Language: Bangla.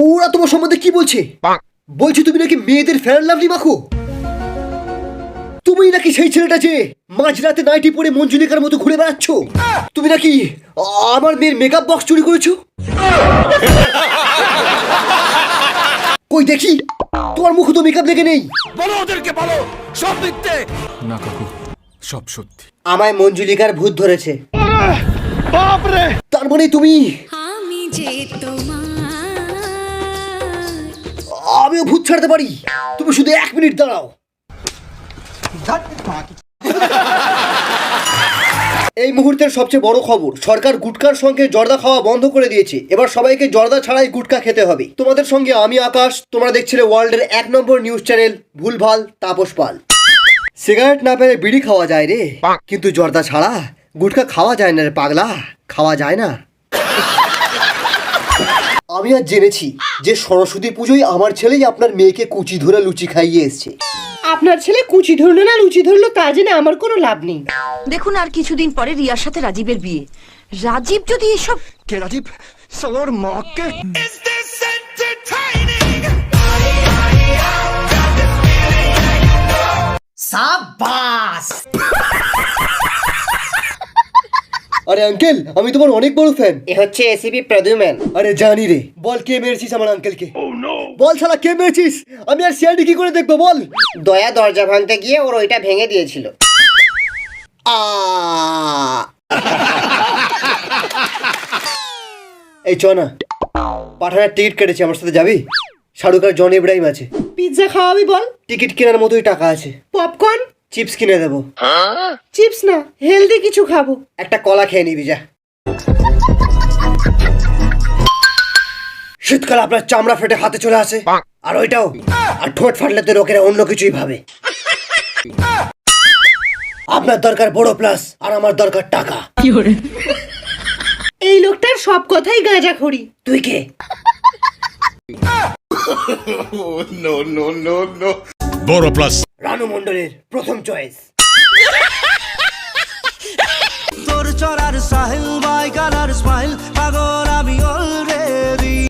ওরা তোমার সম্বন্ধে কি বলছে? বলছে তুমি নাকি মেয়েদের ফেয়ার লাভলি মাখো। তুমি নাকি সেই ছেলেটা যে মাঝরাতে নাইটি পরে মঞ্জুলিকার মতো ঘুরে বেড়াচ্ছ। তুমি নাকি আমার মেয়ের মেকআপ বক্স চুরি করেছো। কই দেখি, তোমার মুখ তো মেকআপ লেগে নেই। বলো ওদেরকে, বলো সব মিথ্যে। না কাকু, সব সত্যি। আমায় মঞ্জুলিকার ভূত ধরেছে। বাপ রে! তার মানে তুমি? আমি যে তোমার। আমিও ভূত ছাড়তে পারি। তুমি শুধু 1 মিনিট দাঁড়াও। এই মুহূর্তের সবচেয়ে বড় খবর, সরকার গুটকার সঙ্গে জর্দা খাওয়া বন্ধ করে দিয়েছে। এবার সবাইকে জর্দা ছাড়াই গুটকা খেতে হবে। তোমাদের সঙ্গে আমি আকাশ, তোমরা দেখছিলে ওয়ার্ল্ডের 1 নম্বর নিউজ চ্যানেল ভুলভাল তাপস পাল। সিগারেট না পেলে বিড়ি খাওয়া যায় রে, কিন্তু জর্দা ছাড়া গুটকা খাওয়া যায় না রে পাগলা, খাওয়া যায় না। আমি আজ জেনেছি যে সরস্বতী পুজোয় আমার ছেলেই আপনার মেয়েকে কুচি ধরে লুচি খাইয়ে এসছে। আপনার ছেলে কুচি ধরলো না লুচি ধরলো তা জেনে আমার কোনো লাভ নেই। দেখুন আর কিছুদিন পরে রিয়ার সাথে রাজীবের বিয়ে। রাজীব যদি এসব কে রাজীব? সালোর মাকে। সাবাস। আরে আঙ্কেল, আমি তোমার অনেক বড় ফ্যান। এ হচ্ছে এসিপি প্রদ্যুম্ন। আরে জানি রে, বল কে মেরেছিস আমার আঙ্কেলকে? বল শালা কে মেরেছিস? আমি আর সিআইডি কি করে দেখবো বল? দয়া দরজা ভাঙতে গিয়ে ওর ওইটা ভেঙে দিয়েছিল। এই চ না, পাঠানোর টিকিট কেটেছি, আমার সাথে যাবি? শাহরুখ আর জন ইব্রাহিম আছে। পিৎজা খাওয়াবি বল? টিকিট কেনার মতোই টাকা আছে। পপকর্ন? চিপস কিনে দেবো। চিপস না, হেলদি কিছু খাবো। একটা কলা খেয়ে নিবি যা। শীতকাল আপনার চামড়া ফেটে হাতে চলে আসে, আর ওইটাও। আর ঠোঁট ফাটলে তো লোকেরা অন্য কিছুই ভাবে। আপনার দরকার বড় প্লাস, আর আমার দরকার টাকা। এই লোকটার সব কথাই গাঁজাখড়ি। তুই কে? বড় প্লাস। রানু মণ্ডলের প্রথম চয়েস। তোর চড়ার সাহিল বাই কালার স্মাইল পাগল